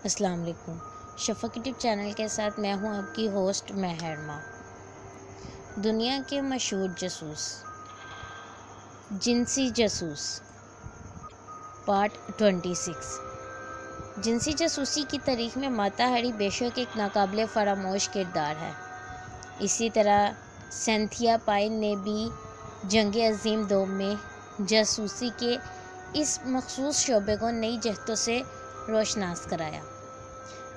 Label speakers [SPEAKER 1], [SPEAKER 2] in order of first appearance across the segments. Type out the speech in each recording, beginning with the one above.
[SPEAKER 1] السلام علیکم۔ شفق YouTube channel کے ساتھ میں ہوں آپ کی ہوسٹ مہرما۔ دنیا کے مشہور جاسوس، جنسی جاسوس، پارٹ 26۔ جنسی جاسوسی کی تاریخ میں ماتا ہری بے شک ایک ناقابل فراموش کردار ہے۔ اسی طرح سینتھیا پائن نے بھی جنگ عظیم دوم میں جاسوسی کے اس مخصوص شعبے کو نئی جہتوں سے روشناس کرایا،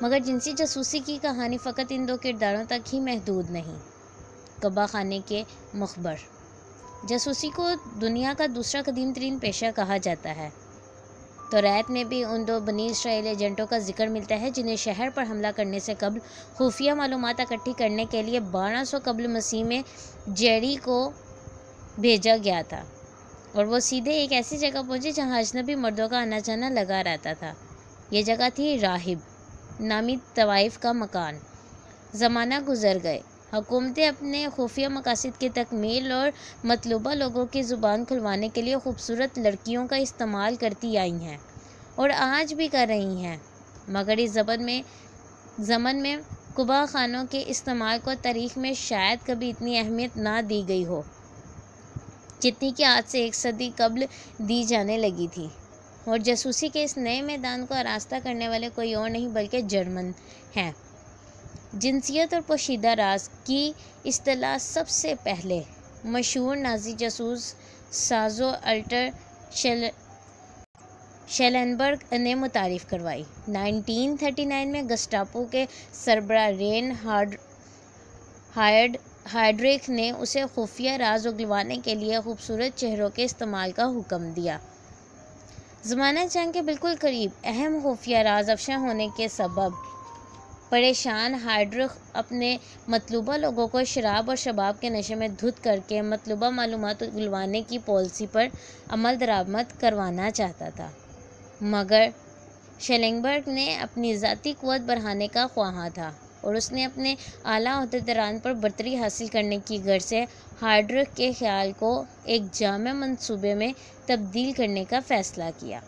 [SPEAKER 1] مگر جنسی جاسوسی کی کہانی فقط ان دو کرداروں تک ہی محدود نہیں۔ کعبہ خانے کے مخبر۔ جاسوسی کو دنیا کا دوسرا قدیم ترین پیشہ کہا جاتا ہے۔ توریت میں بھی ان دو بنی اسرائیل ایجنٹوں کا ذکر ملتا ہے جنہیں شہر پر حملہ کرنے سے قبل خفیہ معلومات اکٹھی کرنے کے لیے 1200 قبل مسیح میں جیری کو بھیجا گیا تھا، اور وہ سیدھے ایک ایسی جگہ پہنچے جہاں اجنبی مردوں کا آنا جانا لگا رہتا تھا۔ یہ جگہ تھی راہب نامی طوائف کا مکان۔ زمانہ گزر گئے، حکومتیں اپنے خفیہ مقاصد کی تکمیل اور مطلوبہ لوگوں کی زبان کھلوانے کے لیے خوبصورت لڑکیوں کا استعمال کرتی آئی ہیں اور آج بھی کر رہی ہیں، مگر اس زمن میں قبا خانوں کے استعمال کو تاریخ میں شاید کبھی اتنی اہمیت نہ دی گئی ہو جتنی کہ آج سے 1 صدی قبل دی جانے لگی تھی، اور جاسوسی کے اس نئے میدان کو آراستہ کرنے والے کوئی اور نہیں بلکہ جرمن ہیں۔ جنسیت اور پوشیدہ راز کی اصطلاح سب سے پہلے مشہور نازی جاسوس سازو الٹر شیلنبرگ نے متعارف کروائی۔ 1939 میں گسٹاپو کے سربراہ رین ہائڈریک نے اسے خفیہ راز اگلوانے کے لیے خوبصورت چہروں کے استعمال کا حکم دیا۔ زمانہ جنگ کے بالکل قریب اہم خفیہ راز افشا ہونے کے سبب پریشان ہائڈریک اپنے مطلوبہ لوگوں کو شراب اور شباب کے نشے میں دھت کر کے مطلوبہ معلومات اگلوانے کی پالیسی پر عمل درآمد کروانا چاہتا تھا، مگر شیلنبرگ نے اپنی ذاتی قوت بڑھانے کا خواہاں تھا، اور اس نے اپنے اعلیٰ عہدیداران پر برتری حاصل کرنے کی غرض سے ہائڈریک کے خیال کو ایک جامع منصوبے میں تبدیل کرنے کا فیصلہ کیا،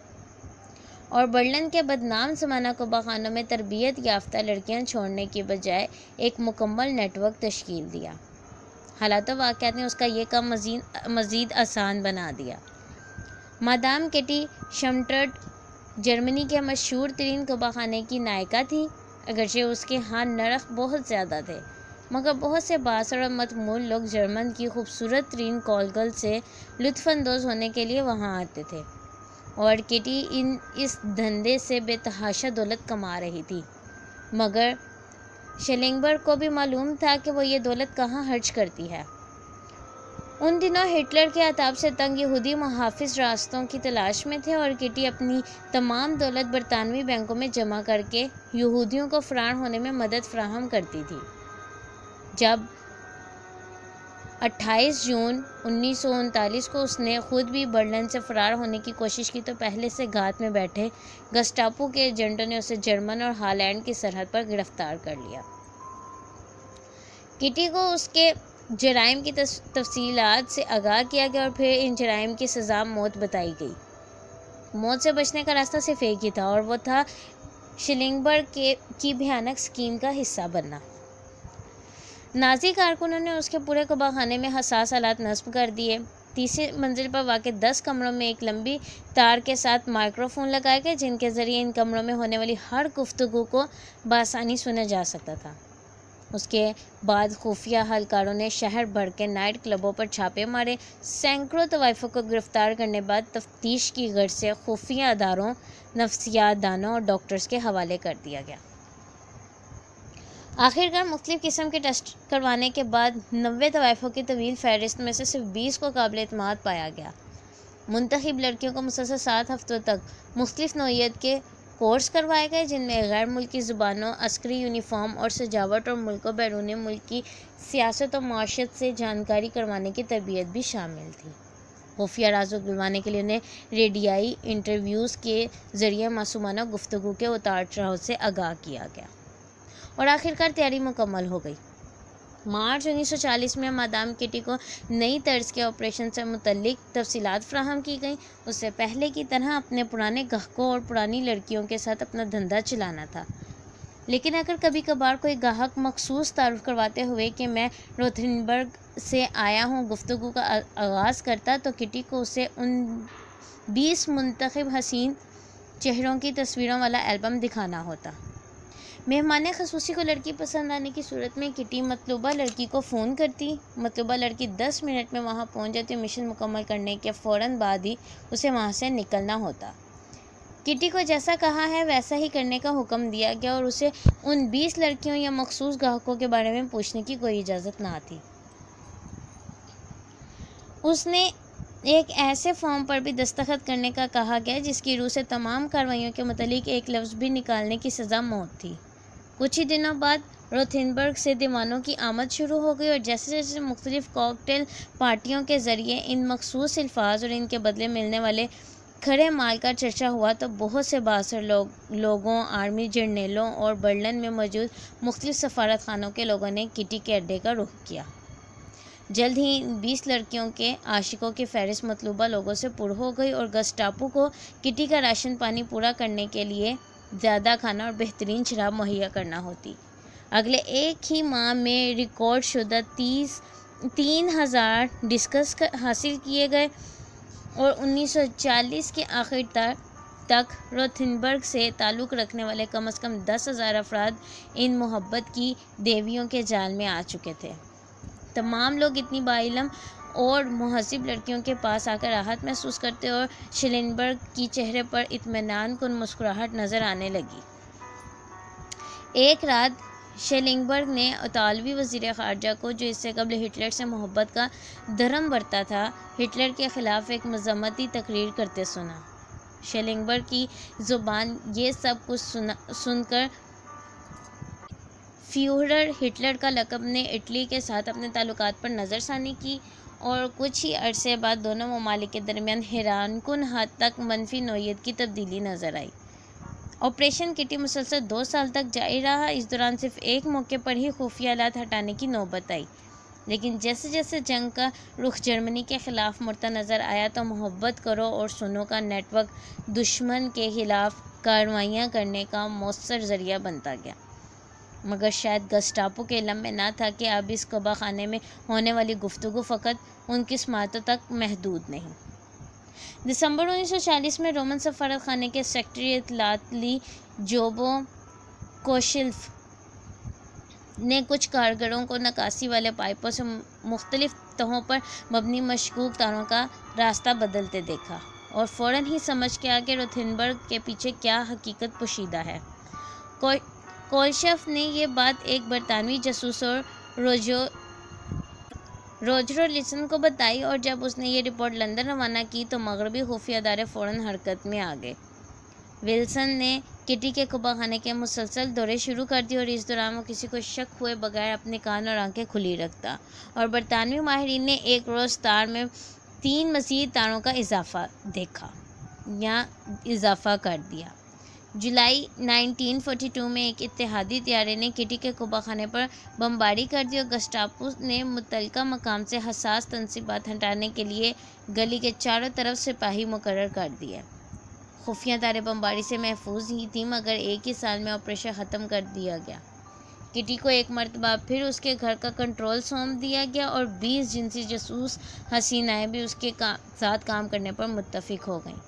[SPEAKER 1] اور برلن کے بدنام زمانہ قبا خانوں میں تربیت یافتہ لڑکیاں چھوڑنے کی بجائے ایک مکمل نیٹ ورک تشکیل دیا۔ حالات و واقعات نے اس کا یہ کام مزید آسان بنا دیا۔ مادام کیٹی شمٹرڈ جرمنی کے مشہور ترین قبا خانے کی نائکہ تھی۔ اگرچہ اس کے ہاں نرخ بہت زیادہ تھے، مگر بہت سے بااثر اور متمول لوگ جرمن کی خوبصورت ترین کولگل سے لطف اندوز ہونے کے لیے وہاں آتے تھے، اور کیٹی اس دھندے سے بے تحاشا دولت کما رہی تھی، مگر شیلنبرگ کو بھی معلوم تھا کہ وہ یہ دولت کہاں خرچ کرتی ہے۔ ان دنوں ہٹلر کے عتاب سے تنگ یہودی محافظ راستوں کی تلاش میں تھے، اور کیٹی اپنی تمام دولت برطانوی بینکوں میں جمع کر کے یہودیوں کو فرار ہونے میں مدد فراہم کرتی تھی۔ جب 28 جون 1939 کو اس نے خود بھی برلن سے فرار ہونے کی کوشش کی تو پہلے سے گھات میں بیٹھے گسٹاپو کے ایجنٹوں نے اسے جرمن اور ہالینڈ کی سرحد پر گرفتار کر لیا۔ کیٹی کو اس کے جرائم کی تفصیلات سے آگاہ کیا گیا، اور پھر ان جرائم کی سزا موت بتائی گئی۔ موت سے بچنے کا راستہ صرف ایک ہی تھا، اور وہ تھا شیلنبرگ کی بھیانک اسکیم کا حصہ بننا۔ نازی کارکنوں نے اس کے پورے قبا خانے میں حساس آلات نصب کر دیے۔ تیسری منزل پر واقع 10 کمروں میں ایک لمبی تار کے ساتھ مائکروفون لگائے گئے جن کے ذریعے ان کمروں میں ہونے والی ہر گفتگو کو بآسانی سنا جا سکتا تھا۔ اس کے بعد خفیہ اہلکاروں نے شہر بھر کے نائٹ کلبوں پر چھاپے مارے۔ سینکڑوں طوائفوں کو گرفتار کرنے بعد تفتیش کی غرض سے خفیہ اداروں، نفسیات دانوں اور ڈاکٹرز کے حوالے کر دیا گیا۔ آخرکار مختلف قسم کے ٹیسٹ کروانے کے بعد 90 طوائفوں کی طویل فہرست میں سے صرف 20 کو قابل اعتماد پایا گیا۔ منتخب لڑکیوں کو مسلسل 7 ہفتوں تک مختلف نوعیت کے کورس کروائے گئے، جن میں غیر ملکی زبانوں، عسکری یونیفارم اور سجاوٹ، اور ملک و بیرون ملک کی سیاست و معیشت سے جانکاری کروانے کی تربیت بھی شامل تھی۔ خفیہ راز اگلوانے کے لیے انہیں ریڈیائی انٹرویوز کے ذریعے معصومانہ گفتگو کے اتار چڑھاؤ سے آگاہ کیا گیا، اور آخرکار تیاری مکمل ہو گئی۔ مارچ 1940 میں مادام کٹی کو نئی طرز کے آپریشن سے متعلق تفصیلات فراہم کی گئیں۔ اسے پہلے کی طرح اپنے پرانے گاہکوں اور پرانی لڑکیوں کے ساتھ اپنا دھندا چلانا تھا، لیکن اگر کبھی کبھار کوئی گاہک مخصوص تعارف کرواتے ہوئے کہ میں روتھنبرگ سے آیا ہوں گفتگو کا آغاز کرتا تو کٹی کو اسے ان 20 منتخب حسین چہروں کی تصویروں والا البم دکھانا ہوتا۔ مہمان خصوصی کو لڑکی پسند آنے کی صورت میں کٹی مطلوبہ لڑکی کو فون کرتی، مطلوبہ لڑکی 10 منٹ میں وہاں پہنچ جاتی، مشن مکمل کرنے کے فوراً بعد ہی اسے وہاں سے نکلنا ہوتا۔ کٹی کو جیسا کہا ہے ویسا ہی کرنے کا حکم دیا گیا اور اسے ان 20 لڑکیوں یا مخصوص گاہکوں کے بارے میں پوچھنے کی کوئی اجازت نہ تھی۔ اس نے ایک ایسے فارم پر بھی دستخط کرنے کا کہا گیا جس کی روح سے تمام کارروائیوں کے متعلق ایک لفظ بھی نکالنے کی سزا موت تھی۔ کچھ ہی دنوں بعد روتھنبرگ سے دیوانوں کی آمد شروع ہو گئی اور جیسے جیسے مختلف کاکٹیل پارٹیوں کے ذریعے ان مخصوص الفاظ اور ان کے بدلے ملنے والے کھڑے مال کا چرچا ہوا تو بہت سے بااثر لوگوں، آرمی جرنیلوں اور برلن میں موجود مختلف سفارت خانوں کے لوگوں نے کٹی کے اڈے کا رخ کیا۔ جلد ہی 20 لڑکیوں کے عاشقوں کی فہرست مطلوبہ لوگوں سے پر ہو گئی اور گسٹاپو کو کٹی کا راشن پانی پورا کرنے کے لیے زیادہ کھانا اور بہترین شراب مہیا کرنا ہوتی۔ اگلے ایک ہی ماہ میں ریکارڈ شدہ 3000 ڈسکس حاصل کیے گئے اور 1940 کے آخر تک روتھنبرگ سے تعلق رکھنے والے کم از کم 10,000 افراد ان محبت کی دیویوں کے جال میں آ چکے تھے۔ تمام لوگ اتنی باعلم اور مہذب لڑکیوں کے پاس آ کر راحت محسوس کرتے اور شیلنبرگ کی چہرے پر اطمینان کن مسکراہٹ نظر آنے لگی۔ ایک رات شیلنبرگ نے اطالوی وزیر خارجہ کو، جو اس سے قبل ہٹلر سے محبت کا دھرم برتا تھا، ہٹلر کے خلاف ایک مذمتی تقریر کرتے سنا۔ شیلنبرگ کی زبان یہ سب کچھ سن کر فیورر ہٹلر کا لقب نے اٹلی کے ساتھ اپنے تعلقات پر نظر ثانی کی اور کچھ ہی عرصے بعد دونوں ممالک کے درمیان حیران کن حد تک منفی نوعیت کی تبدیلی نظر آئی۔ آپریشن کٹی مسلسل 2 سال تک جاری رہا۔ اس دوران صرف ایک موقع پر ہی خفیہ آلات ہٹانے کی نوبت آئی، لیکن جیسے جیسے جنگ کا رخ جرمنی کے خلاف مڑتا نظر آیا تو محبت کرو اور سنو کا نیٹ ورک دشمن کے خلاف کارروائیاں کرنے کا مؤثر ذریعہ بنتا گیا، مگر شاید گسٹاپو کے علم میں نہ تھا کہ اب اس قبہ خانے میں ہونے والی گفتگو فقط ان کی سماعتوں تک محدود نہیں۔ دسمبر 1940 میں رومن سفارت خانے کے سیکرٹری اطلاعات لی جوبو کوشلف نے کچھ کارگروں کو نکاسی والے پائپوں سے مختلف تہوں پر مبنی مشکوک تاروں کا راستہ بدلتے دیکھا اور فوراً ہی سمجھ گیا کہ روتھنبرگ کے پیچھے کیا حقیقت پوشیدہ ہے۔ کولشف نے یہ بات ایک برطانوی جاسوس اور روجرو لسن کو بتائی اور جب اس نے یہ رپورٹ لندن روانہ کی تو مغربی خفیہ ادارے فوراً حرکت میں آ گئے۔ ولسن نے کٹی کے قبہ خانے کے مسلسل دورے شروع کر دیے اور اس دوران وہ کسی کو شک ہوئے بغیر اپنے کان اور آنکھیں کھلی رکھتا اور برطانوی ماہرین نے ایک روز تار میں 3 مزید تاروں کا اضافہ کر دیا۔ جولائی 1942 میں ایک اتحادی طیارے نے کٹی کے قبہ خانے پر بمباری کر دی اور گسٹاپو نے متعلقہ مقام سے حساس تنصیبات ہٹانے کے لیے گلی کے چاروں طرف سپاہی مقرر کر دیے۔ خفیہ تاریں بمباری سے محفوظ ہی تھیں مگر ایک ہی سال میں آپریشن ختم کر دیا گیا۔ کٹی کو ایک مرتبہ پھر اس کے گھر کا کنٹرول سونپ دیا گیا اور 20 جنسی جاسوس حسینائیں بھی اس کے ساتھ کام کرنے پر متفق ہو گئیں۔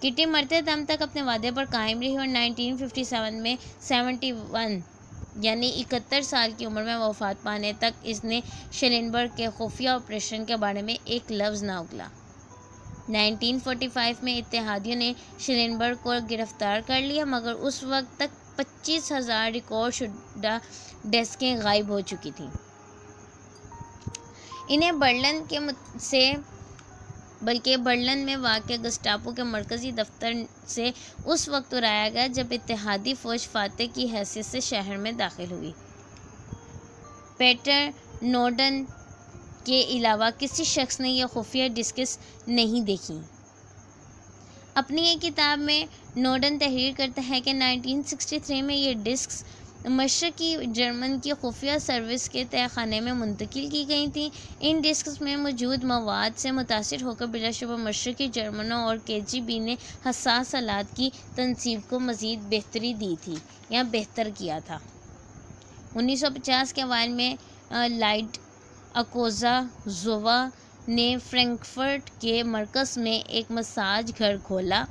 [SPEAKER 1] کٹی مرتے دم تک اپنے وعدے پر قائم رہی اور 1957 میں 71 یعنی 71 سال کی عمر میں وفات پانے تک اس نے شیلنبرگ کے خفیہ آپریشن کے بارے میں ایک لفظ نہ اگلا۔ 1945 میں اتحادیوں نے شیلنبرگ کو گرفتار کر لیا مگر اس وقت تک 25,000 ریکارڈ شدہ ڈسکیں غائب ہو چکی تھیں۔ انہیں برلن میں واقع گسٹاپو کے مرکزی دفتر سے اس وقت اڑایا گیا جب اتحادی فوج فاتح کی حیثیت سے شہر میں داخل ہوئی۔ پیٹر نورڈن کے علاوہ کسی شخص نے یہ خفیہ ڈسکس نہیں دیکھیں۔ اپنی ایک کتاب میں نورڈن تحریر کرتا ہے کہ 1963 میں یہ ڈسکس مشرقی جرمن کی خفیہ سروس کے تہہ خانے میں منتقل کی گئی تھیں۔ ان ڈسکس میں موجود مواد سے متاثر ہو کر بلا شبہ مشرقی جرمنوں اور KGB نے حساس آلات کی تنصیب کو مزید بہتری دی تھی یا بہتر کیا تھا۔ 1950 کے اوائل میں لائٹ اکوزا-زووا نے فرینکفرٹ کے مرکز میں ایک مساج گھر کھولا۔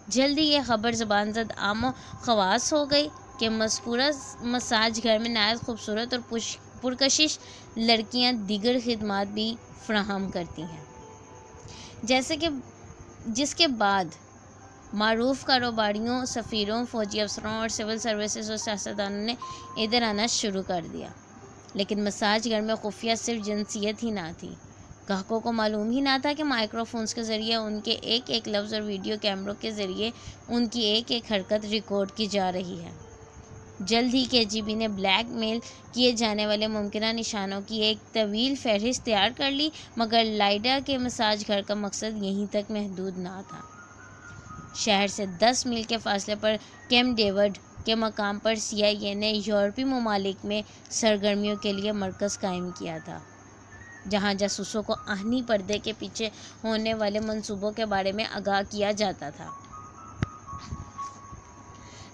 [SPEAKER 1] جلدی یہ خبر زبان زد عام و خواص ہو گئی کہ مذکورہ مساج گھر میں نہایت خوبصورت اور پرکشش لڑکیاں دیگر خدمات بھی فراہم کرتی ہیں، جس کے بعد معروف کاروباریوں، سفیروں، فوجی افسروں اور سول سروسز اور سیاستدانوں نے ادھر آنا شروع کر دیا۔ لیکن مساج گھر میں خفیہ صرف جنسیت ہی نہ تھی۔ گاہکوں کو معلوم ہی نہ تھا کہ مائکرو فونز کے ذریعے ان کے ایک ایک لفظ اور ویڈیو کیمروں کے ذریعے ان کی ایک ایک حرکت ریکارڈ کی جا رہی ہے۔ جلد ہی KGB نے بلیک میل کیے جانے والے ممکنہ نشانوں کی ایک طویل فہرست تیار کر لی، مگر لائڈا کے مساج گھر کا مقصد یہیں تک محدود نہ تھا۔ شہر سے 10 میل کے فاصلے پر کیمپ ڈیوڈ کے مقام پر CIA نے یورپی ممالک میں سرگرمیوں کے لیے مرکز قائم کیا تھا، جہاں جاسوسوں کو آہنی پردے کے پیچھے ہونے والے منصوبوں کے بارے میں آگاہ کیا جاتا تھا۔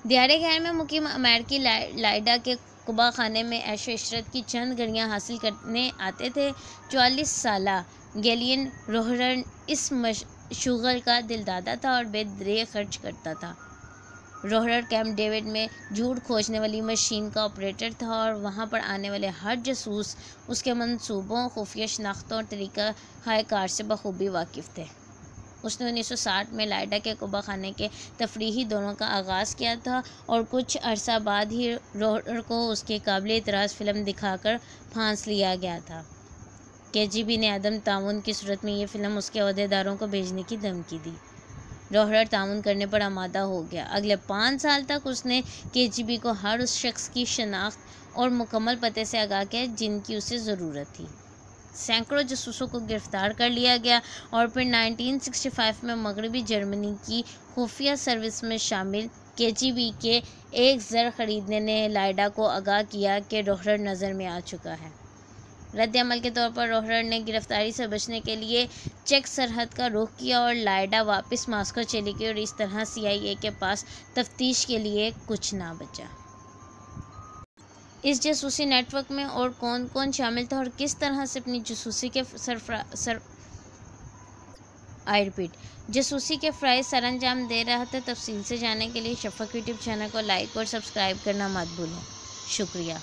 [SPEAKER 1] دیار خیر میں مقیم امریکی لائڈا کے قبہ خانے میں عیش و عشرت کی چند گھڑیاں حاصل کرنے آتے تھے۔ 44 سالہ گیلین روہرر اس شغل کا دلدادہ تھا اور بے دریغ خرچ کرتا تھا۔ روہرر کیمپ ڈیوڈ میں جھوٹ کھوجنے والی مشین کا آپریٹر تھا اور وہاں پر آنے والے ہر جاسوس اس کے منصوبوں، خفیہ شناختوں اور طریقہ کار سے بخوبی واقف تھے۔ اس نے 1960 میں لائڈا کے قبہ خانے کے تفریحی دوروں کا آغاز کیا تھا اور کچھ عرصہ بعد ہی روہرر کو اس کی قابل اعتراض فلم دکھا کر پھانس لیا گیا تھا۔ KGB نے عدم تعاون کی صورت میں یہ فلم اس کے عہدیداروں کو بھیجنے کی دھمکی دی۔ روہرر تعاون کرنے پر آمادہ ہو گیا۔ اگلے 5 سال تک اس نے KGB کو ہر اس شخص کی شناخت اور مکمل پتے سے آگاہ کیا جن کی اسے ضرورت تھی۔ سینکڑوں جاسوسوں کو گرفتار کر لیا گیا اور پھر 1965 میں مغربی جرمنی کی خفیہ سروس میں شامل KGB کے ایک زر خریدنے نے لائڈا کو آگاہ کیا کہ روہرر نظر میں آ چکا ہے۔ رد عمل کے طور پر روہرر نے گرفتاری سے بچنے کے لیے چیک سرحد کا رخ کیا اور لائڈا واپس ماسکو چلی گئی اور اس طرح CIA کے پاس تفتیش کے لیے کچھ نہ بچا۔ اس جاسوسی نیٹ ورک میں اور کون کون شامل تھا اور کس طرح سے اپنی جاسوسی کے فرائض سر انجام دے رہا تھا، تفصیل سے جاننے کے لیے شفق یوٹیوب چینل کو لائک اور سبسکرائب کرنا مت بھولیں۔ شکریہ۔